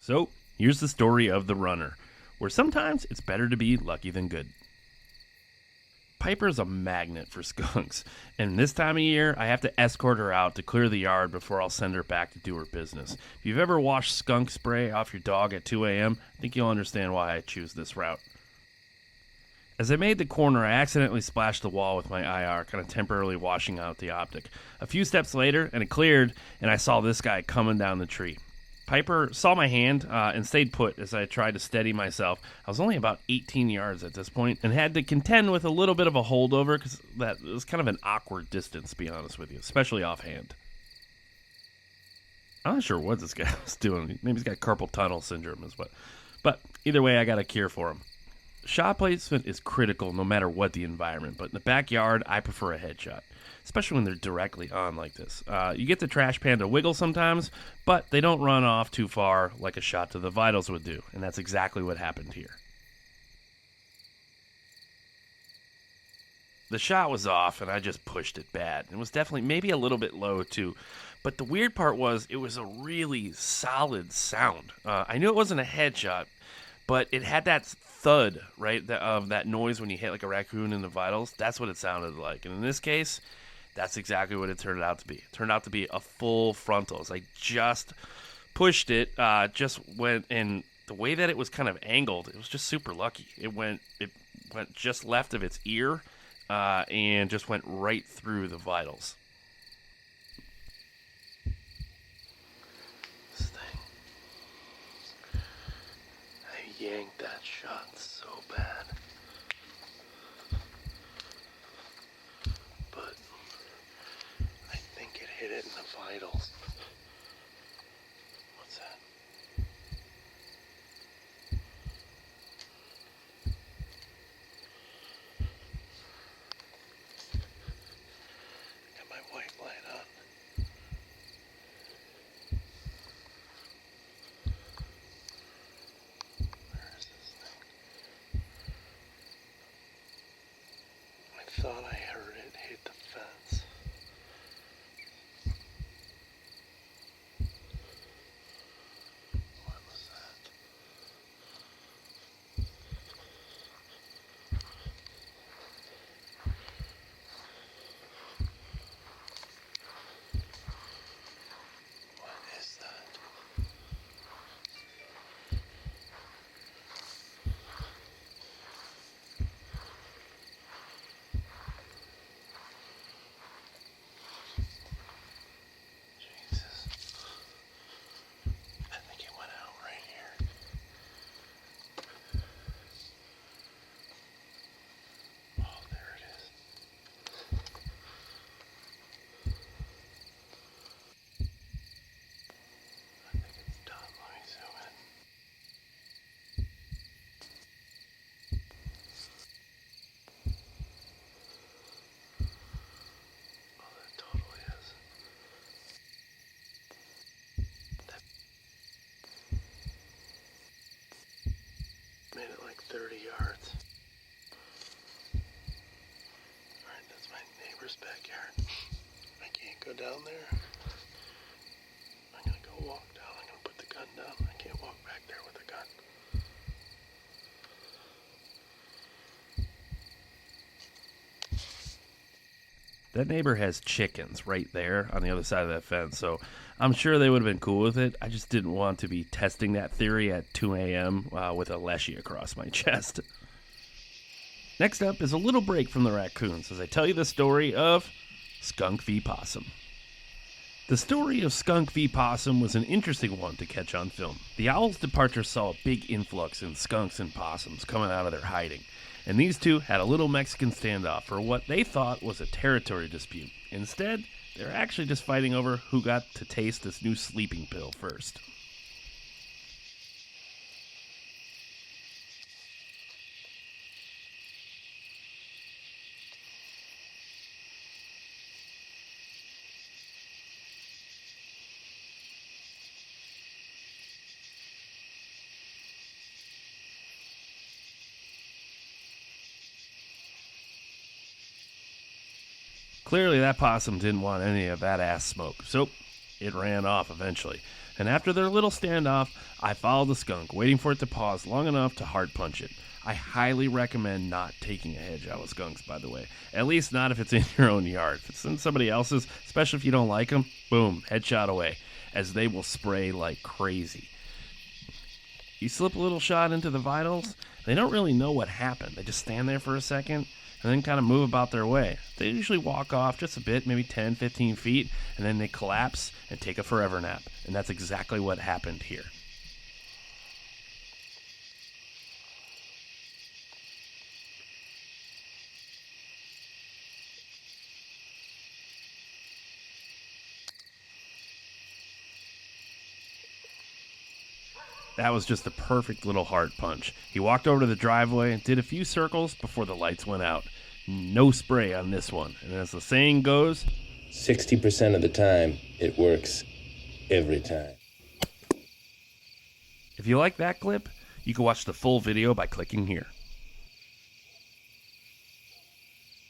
So, here's the story of the runner, where sometimes it's better to be lucky than good. Piper's a magnet for skunks, and this time of year, I have to escort her out to clear the yard before I'll send her back to do her business. If you've ever washed skunk spray off your dog at 2 a.m., I think you'll understand why I choose this route. As I made the corner, I accidentally splashed the wall with my IR, kind of temporarily washing out the optic. A few steps later, and it cleared, and I saw this guy coming down the tree. Piper saw my hand and stayed put as I tried to steady myself. I was only about 18 yards at this point and had to contend with a little bit of a holdover because that was kind of an awkward distance, to be honest with you, especially offhand. I'm not sure what this guy was doing. Maybe he's got carpal tunnel syndrome is what. But either way, I got a cure for him. Shot placement is critical no matter what the environment, but in the backyard, I prefer a headshot, especially when they're directly on like this. You get the trash pan to wiggle sometimes, but they don't run off too far like a shot to the vitals would do, and that's exactly what happened here. The shot was off, and I just pushed it bad. It was definitely maybe a little bit low, too. But the weird part was it was a really solid sound. I knew it wasn't a headshot, but it had that thud, right, of that noise when you hit like a raccoon in the vitals. That's what it sounded like. And in this case, that's exactly what it turned out to be. It turned out to be a full frontal. As I just pushed it, just went, and the way that it was kind of angled, it was just super lucky. It went just left of its ear and just went right through the vitals. This thing, I yanked that shot so bad. But I think it hit it in the vitals. What's that? Got my white light on. Where is this thing? I thought I heard it hit the fence. What was that? What is that? Jesus. I think it went out right here. Oh, there it is. I think it's done. Let me zoom in. Oh, that totally is. That made it like 30 yards. Alright, that's my neighbor's backyard. I can't go down there. I'm gonna go walk down. I'm gonna put the gun down. I can't walk back there with a gun. That neighbor has chickens right there on the other side of that fence, so I'm sure they would have been cool with it. I just didn't want to be testing that theory at 2 a.m. With a Leshiy across my chest. Next up is a little break from the raccoons as I tell you the story of Skunk v. Possum. The story of Skunk v. Possum was an interesting one to catch on film. The owl's departure saw a big influx in skunks and possums coming out of their hiding, and these two had a little Mexican standoff for what they thought was a territory dispute. Instead, they're actually just fighting over who got to taste this new sleeping pill first. Clearly, that possum didn't want any of that ass smoke, so it ran off eventually. And after their little standoff, I followed the skunk, waiting for it to pause long enough to hard punch it. I highly recommend not taking a headshot with skunks, by the way. At least not if it's in your own yard. If it's in somebody else's, especially if you don't like them, boom, headshot away, as they will spray like crazy. You slip a little shot into the vitals, they don't really know what happened. They just stand there for a second and then kind of move about their way. They usually walk off just a bit, maybe 10, 15 feet, and then they collapse and take a forever nap. And that's exactly what happened here. That was just the perfect little heart punch. He walked over to the driveway and did a few circles before the lights went out. No spray on this one. And as the saying goes, 60% of the time, it works every time. If you like that clip, you can watch the full video by clicking here.